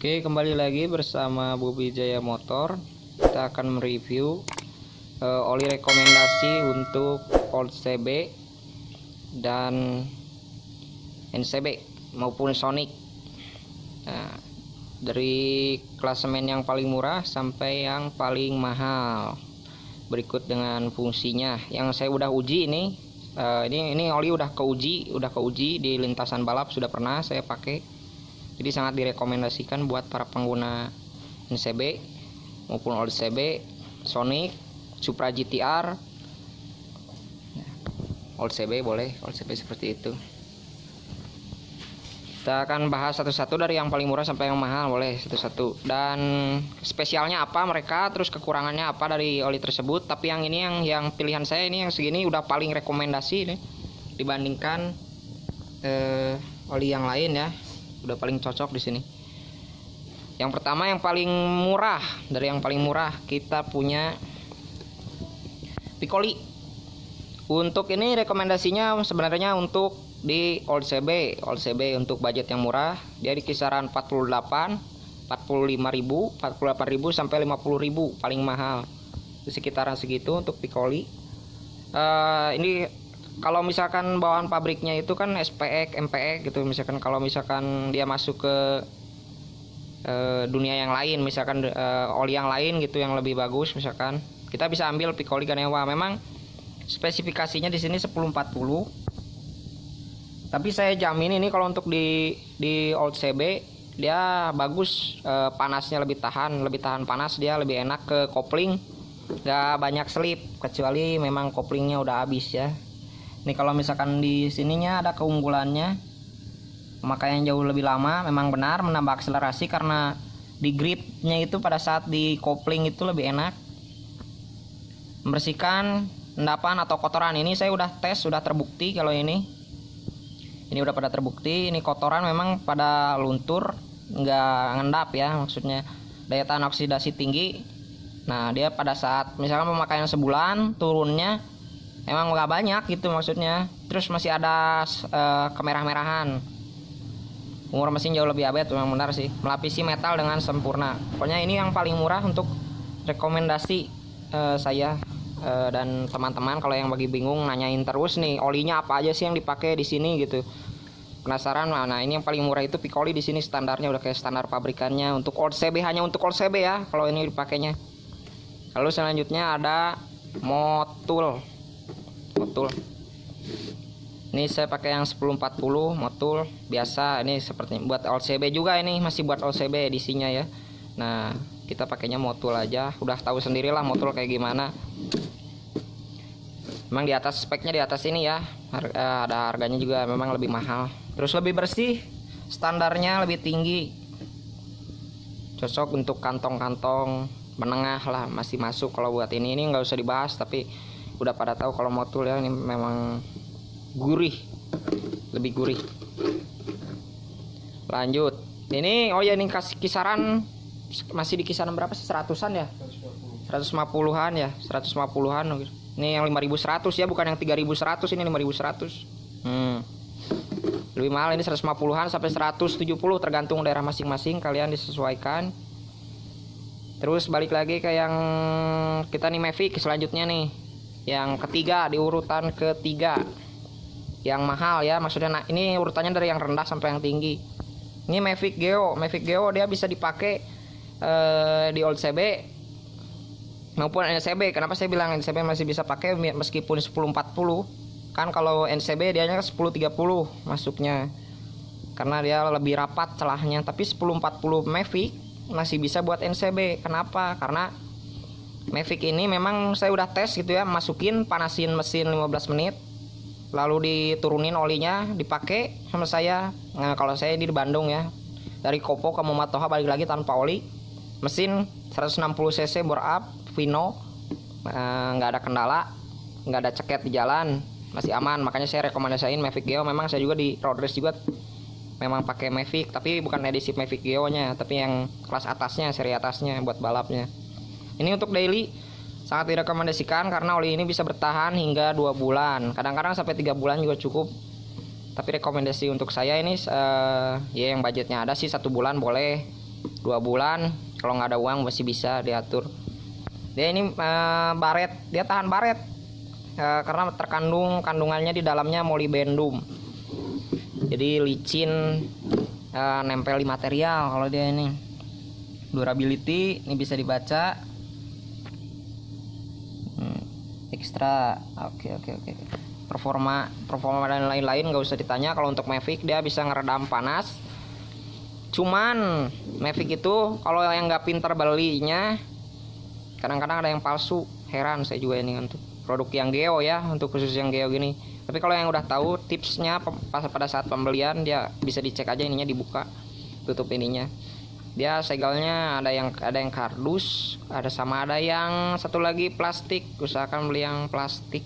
Oke, kembali lagi bersama Bobi Jaya Motor. Kita akan mereview oli rekomendasi untuk Old CB dan NCB maupun Sonic. Nah, dari klasemen yang paling murah sampai yang paling mahal. Berikut dengan fungsinya yang saya udah uji ini. Ini oli udah keuji di lintasan balap, sudah pernah saya pakai. Jadi sangat direkomendasikan buat para pengguna NCB maupun Old CB, Sonic, Supra GTR, Old CB boleh, Old CB seperti itu. Kita akan bahas satu-satu dari yang paling murah sampai yang mahal, boleh satu-satu. Dan spesialnya apa mereka, terus kekurangannya apa dari oli tersebut. Tapi yang ini yang pilihan saya ini yang segini udah paling rekomendasi nih dibandingkan oli yang lain ya. Udah paling cocok di sini. Yang pertama yang paling murah, dari yang paling murah kita punya Piccoli. Untuk ini rekomendasinya sebenarnya untuk di Old CB untuk budget yang murah, dia di kisaran 48.000 sampai 50.000 paling mahal. Di sekitaran segitu untuk Piccoli. Ini kalau misalkan bawaan pabriknya itu kan SPX, MPX gitu. Misalkan kalau misalkan dia masuk ke dunia yang lain, misalkan oli yang lain gitu yang lebih bagus, misalkan kita bisa ambil Piccoli Ganewa. Memang spesifikasinya di sini 1040. Tapi saya jamin ini kalau untuk di Old CB dia bagus, panasnya lebih tahan panas, dia lebih enak ke kopling, gak banyak selip kecuali memang koplingnya udah habis ya. Ini kalau misalkan di sininya ada keunggulannya, pemakaian jauh lebih lama, memang benar menambah akselerasi karena di gripnya itu pada saat di kopling itu lebih enak. Membersihkan endapan atau kotoran, ini saya udah tes, sudah terbukti kalau ini udah pada terbukti. Ini kotoran memang pada luntur, nggak ngendap ya, maksudnya daya tahan oksidasi tinggi. Nah dia pada saat misalkan pemakaian sebulan turunnya emang nggak banyak gitu maksudnya, terus masih ada kemerah-merahan. Umur mesin jauh lebih abet, memang benar sih, melapisi metal dengan sempurna. Pokoknya ini yang paling murah untuk rekomendasi saya dan teman-teman. Kalau yang bagi bingung nanyain terus nih olinya apa aja sih yang dipakai di sini gitu, penasaran. Nah ini yang paling murah itu Piccoli, di sini standarnya udah kayak standar pabrikannya untuk Old CB, hanya untuk Old CB ya kalau ini dipakainya. Lalu selanjutnya ada Motul. Ini saya pakai yang 1040 Motul biasa. Ini seperti buat Old CB juga, ini masih buat Old CB edisinya ya. Nah kita pakainya Motul aja, udah tahu sendirilah Motul kayak gimana. Memang di atas speknya, di atas ini ya, ada harganya juga memang lebih mahal. Terus lebih bersih, standarnya lebih tinggi, cocok untuk kantong-kantong menengah lah, masih masuk. Kalau buat ini nggak usah dibahas, tapi udah pada tahu kalau Motul ya, ini memang gurih, lebih gurih. Lanjut ini, oh ya ini kasih kisaran, masih di kisaran berapa sih, 100-an ya, 150-an ya, 150-an. Ini yang 5100 ya, bukan yang 3100, ini 5100. Lebih mahal, ini 150-an sampai 170 tergantung daerah masing-masing, kalian disesuaikan. Terus balik lagi ke yang kita nih, Mavic selanjutnya nih, yang ketiga, di urutan ketiga yang mahal ya, maksudnya. Nah ini urutannya dari yang rendah sampai yang tinggi. Ini Mavic Geo dia bisa dipakai di Old CB maupun NCB. Kenapa saya bilang NCB masih bisa pakai meskipun 1040? Kan kalau NCB dianya 1030 masuknya karena dia lebih rapat celahnya. Tapi 1040 Mavic masih bisa buat NCB. Kenapa? Karena Mavic ini memang saya udah tes gitu ya, masukin, panasin mesin 15 menit, lalu diturunin olinya, dipakai sama saya. Nah kalau saya di Bandung ya, dari Kopo ke Muhammad Toha balik lagi tanpa oli, mesin 160 cc bore up Vino, nggak ada kendala, nggak ada ceket di jalan, masih aman. Makanya saya rekomendasiin Mavic Geo. Memang saya juga di road race juga memang pakai Mavic, tapi bukan edisi Mavic Geo nya, tapi yang kelas atasnya, seri atasnya buat balapnya. Ini untuk daily sangat direkomendasikan karena oli ini bisa bertahan hingga 2 bulan, kadang-kadang sampai 3 bulan juga cukup. Tapi rekomendasi untuk saya ini ya yang budgetnya ada sih 1 bulan boleh, 2 bulan. Kalau nggak ada uang masih bisa diatur. Dia ini baret, dia tahan baret karena terkandung kandungannya di dalamnya molybdenum. Jadi licin, nempel di material. Kalau dia ini durability ini bisa dibaca. Ekstra, oke. Performa dan lain-lain nggak usah ditanya. Kalau untuk Mavic dia bisa ngeredam panas. Cuman Mavic itu kalau yang nggak pinter belinya, kadang-kadang ada yang palsu. Heran saya juga ini untuk produk yang Geo ya, untuk khusus yang Geo gini. Tapi kalau yang udah tahu tipsnya pada saat pembelian, dia bisa dicek aja ininya, dibuka tutup ininya. Dia segelnya ada yang kardus, ada yang satu lagi plastik. Usahakan beli yang plastik.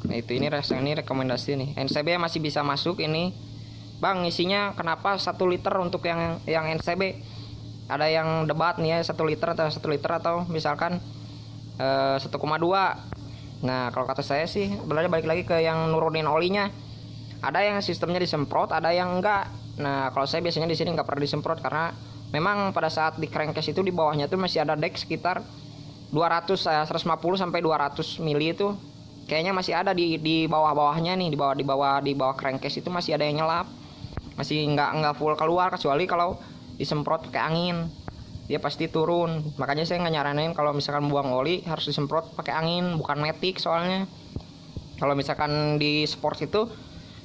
Nah itu ini rekomendasi nih. NCB masih bisa masuk ini. Bang, isinya kenapa 1 liter untuk yang NCB? Ada yang debat nih ya, 1 liter atau misalkan 1,2. Nah kalau kata saya sih sebenarnya balik lagi ke yang nurunin olinya. Ada yang sistemnya disemprot, ada yang enggak. Nah kalau saya biasanya di sini nggak pernah disemprot karena memang pada saat di crankcase itu di bawahnya tuh masih ada dek sekitar 150 sampai 200 mili itu kayaknya masih ada di bawahnya nih, di bawah crankcase itu masih ada yang nyelap, masih nggak full keluar, kecuali kalau disemprot pakai angin dia pasti turun. Makanya saya nggak nyaranin kalau misalkan buang oli harus disemprot pakai angin, bukan matic. Soalnya kalau misalkan di sport itu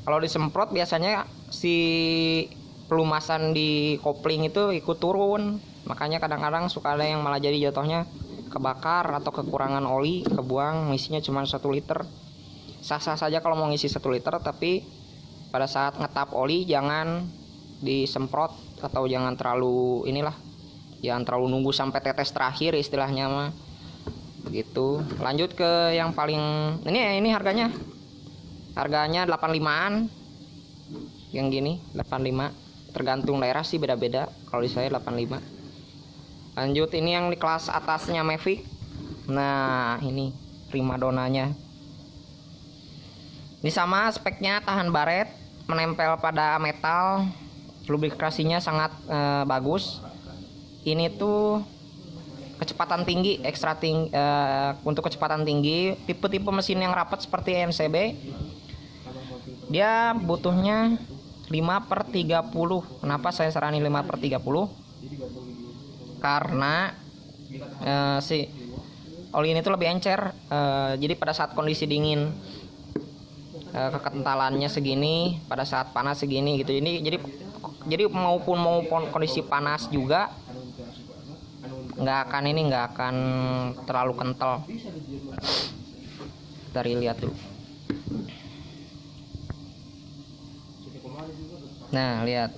kalau disemprot biasanya si pelumasan di kopling itu ikut turun. Makanya kadang-kadang suka ada yang malah jadi jatuhnya kebakar atau kekurangan oli, kebuang, isinya cuma 1 liter. Sah-sah saja kalau mau ngisi 1 liter, tapi pada saat ngetap oli jangan disemprot atau jangan terlalu jangan terlalu nunggu sampai tetes terakhir istilahnya mah begitu. Lanjut ke yang paling ini harganya 85-an yang gini, 85, tergantung daerah sih beda-beda. Kalau di saya 85. Lanjut ini yang di kelas atasnya Mavic. Nah ini primadonanya, ini sama speknya, tahan baret, menempel pada metal, lubrikasinya sangat bagus. Ini tuh kecepatan tinggi, ekstra tinggi. Untuk kecepatan tinggi, tipe-tipe mesin yang rapat seperti NCB dia butuhnya 5/30. Kenapa saya saranin 5/30? Karena si oli ini tuh lebih encer. Jadi pada saat kondisi dingin kekentalannya segini, pada saat panas segini gitu. Ini jadi maupun kondisi panas juga nggak akan terlalu kental. Dari lihat dulu. Nah lihat,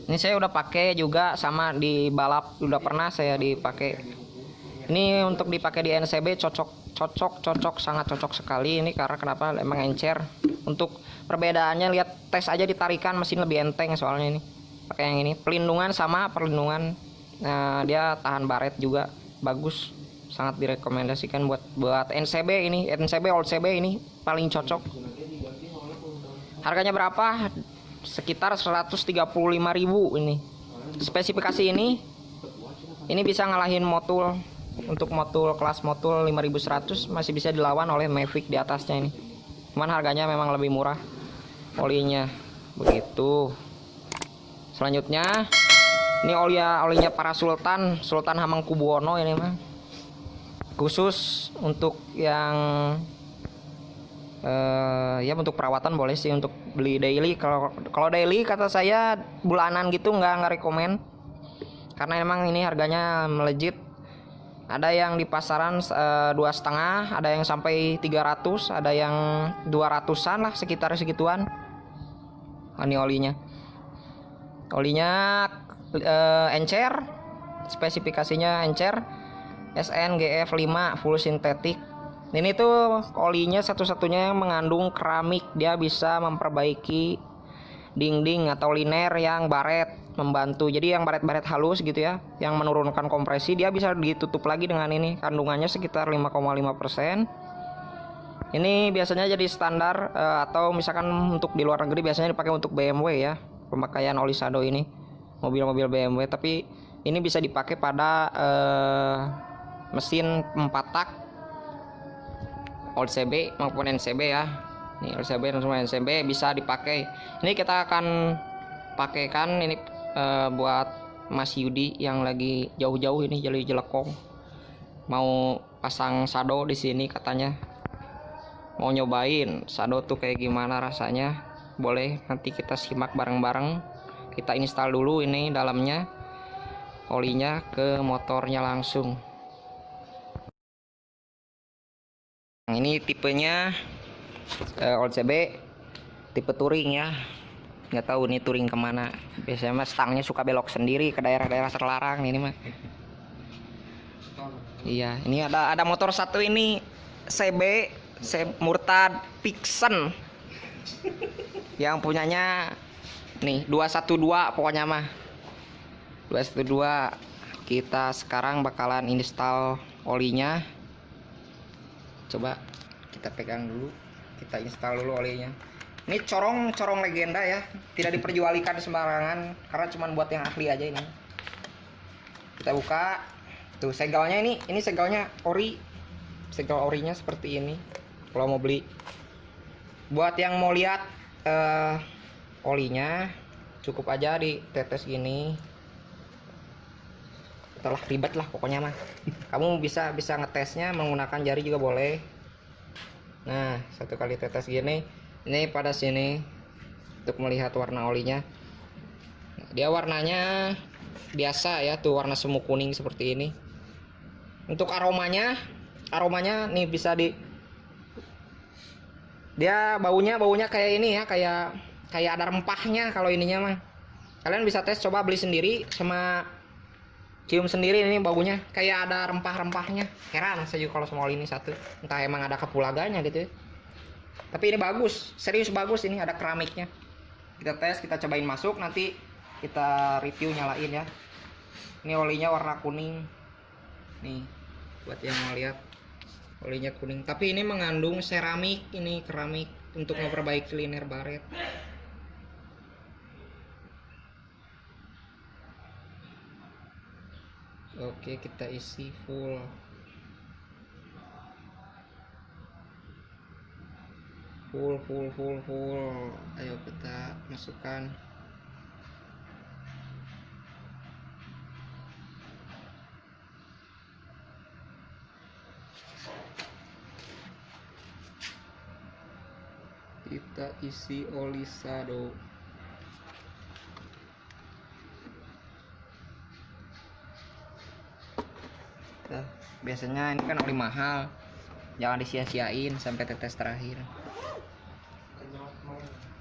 ini saya udah pakai juga, sama di balap udah pernah saya dipakai. Ini untuk dipakai di NCB cocok, sangat cocok sekali ini. Karena kenapa? Emang encer. Untuk perbedaannya lihat, tes aja ditarikan mesin lebih enteng soalnya ini. Pakai yang ini, perlindungan. Nah, dia tahan baret juga, bagus, sangat direkomendasikan buat NCB ini. NCB Old CB ini paling cocok. Harganya berapa? Sekitar 135.000 ini. Spesifikasi ini bisa ngalahin motul. Untuk motul kelas motul 5100 masih bisa dilawan oleh Mavic di atasnya ini. Cuman harganya memang lebih murah olinya. Begitu. Selanjutnya ini olinya para Sultan Hamengkubuwono ini mah. Khusus untuk yang ya untuk perawatan boleh sih, untuk beli daily. Kalau daily kata saya bulanan gitu nggak rekomen, karena emang ini harganya melejit. Ada yang di pasaran 2,5, ada yang sampai 300, ada yang 200-an lah, sekitar segituan. Ini olinya encer, spesifikasinya encer, SNGF 5 full sintetik. Ini tuh olinya satu-satunya yang mengandung keramik. Dia bisa memperbaiki dinding atau liner yang baret, membantu. Jadi yang baret-baret halus gitu ya, yang menurunkan kompresi, dia bisa ditutup lagi dengan ini. Kandungannya sekitar 5,5%. Ini biasanya jadi standar, atau misalkan untuk di luar negeri biasanya dipakai untuk BMW ya, pemakaian oli Sado ini. mobil-mobil BMW, tapi ini bisa dipakai pada mesin 4 tak Old CB maupun NCB ya. Nih Old CB dan NCB bisa dipakai. Ini kita akan pakaikan ini buat Mas Yudi yang lagi jauh-jauh ini Jeli Jelekong. Mau pasang sado di sini katanya. Mau nyobain sado tuh kayak gimana rasanya. Boleh nanti kita simak bareng-bareng. Kita install dulu ini dalamnya, olinya ke motornya langsung. Ini tipenya Old CB tipe touring ya. Nggak tahu nih touring kemana. Biasanya mah stangnya suka belok sendiri ke daerah-daerah terlarang ini mah. Iya, ini ada motor satu ini CB Murtad Pixen yang punyanya nih 212 pokoknya mah 212. Kita sekarang bakalan install olinya. Coba kita pegang dulu, kita install dulu olinya. Ini corong legenda ya, tidak diperjualkan sembarangan karena cuma buat yang ahli aja ini. Kita buka tuh segelnya, ini segelnya ori, segel orinya seperti ini. Kalau mau beli, buat yang mau lihat olinya cukup aja ditetes gini. Telah ribet lah pokoknya mah. Kamu bisa ngetesnya menggunakan jari juga boleh. Nah, 1 kali tetes gini, ini pada sini untuk melihat warna olinya. Dia warnanya biasa ya, tuh warna semu kuning seperti ini. Untuk aromanya nih bisa dia baunya kayak ini ya, kayak ada rempahnya kalau ininya mah. Kalian bisa tes, coba beli sendiri sama cium sendiri, ini baunya kayak ada rempah-rempahnya. Heran saya juga kalau semua ini satu, entah emang ada kapulaganya gitu ya. Tapi ini bagus, serius bagus, ini ada keramiknya. Kita tes, kita cobain masuk, nanti kita review nyalain ya. Ini olinya warna kuning. Nih, buat yang mau lihat olinya kuning. Tapi ini mengandung seramik, ini keramik untuk memperbaiki liner baret. Oke, kita isi full. Full. Ayo kita masukkan. Kita isi oli sado. Nah, biasanya ini kan oli mahal, jangan disia-siain sampai tetes terakhir.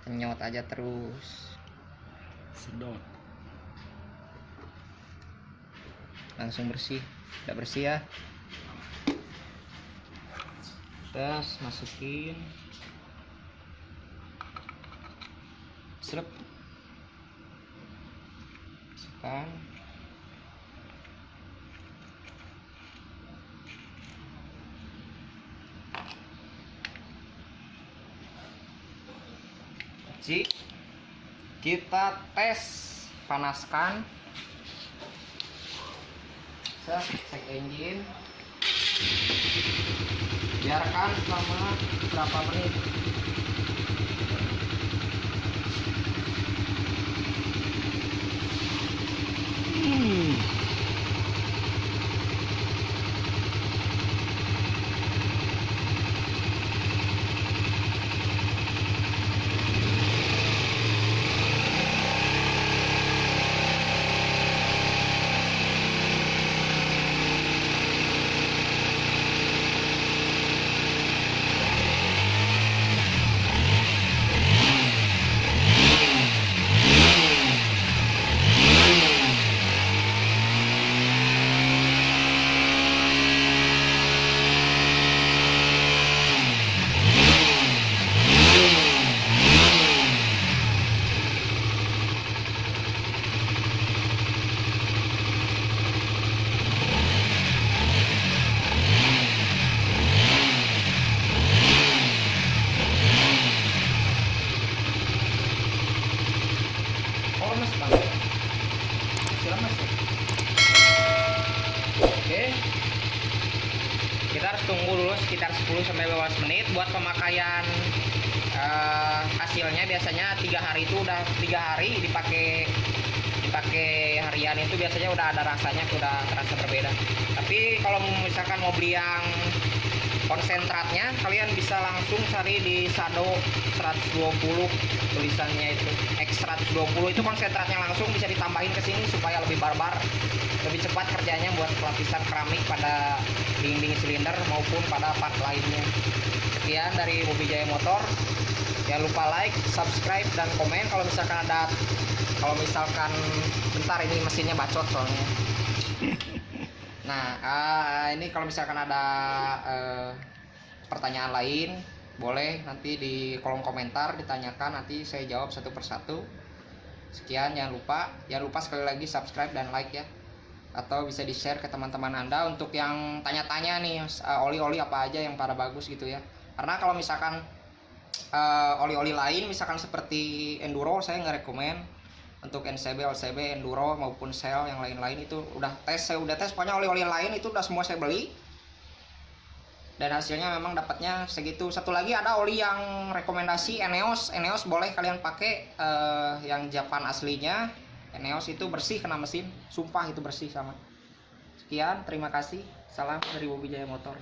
Kenyot aja terus, sedot langsung bersih. Udah bersih ya, terus masukin, serep, masukkan. Kita tes, panaskan, cek engine, biarkan selama berapa menit. Lemes banget. sekitar 10-15 menit. Buat pemakaian hasilnya biasanya 3 hari itu udah 3 hari dipakai harian itu biasanya udah ada rasanya, udah terasa berbeda. Tapi kalau misalkan mau beli yang konsentratnya, kalian bisa langsung cari di Sado 120, tulisannya itu X120, itu konsentratnya langsung, bisa ditambahin ke sini supaya lebih barbar, lebih cepat kerjanya buat pelapisan keramik pada dinding silinder maupun pada part lainnya. Sekian dari Bobby Jaya Motor. Jangan lupa like, subscribe, dan komen kalau misalkan bentar, ini mesinnya bacot soalnya. Nah, ini kalau misalkan ada pertanyaan lain, boleh nanti di kolom komentar ditanyakan, nanti saya jawab satu persatu. Sekian, jangan lupa sekali lagi subscribe dan like ya, atau bisa di share ke teman-teman Anda untuk yang tanya-tanya nih, oli-oli apa aja yang pada bagus gitu ya. Karena kalau misalkan oli-oli lain misalkan seperti enduro, saya nggak rekomen. Untuk NCB, LCB, enduro maupun Shell yang lain-lain itu saya udah tes, pokoknya oli-oli lain itu udah semua saya beli dan hasilnya memang dapatnya segitu. Satu lagi ada oli yang rekomendasi, Eneos boleh kalian pakai, yang Japan aslinya. Eneos itu bersih kena mesin, sumpah itu bersih sama. Sekian, terima kasih, salam dari Bobby Jaya Motor.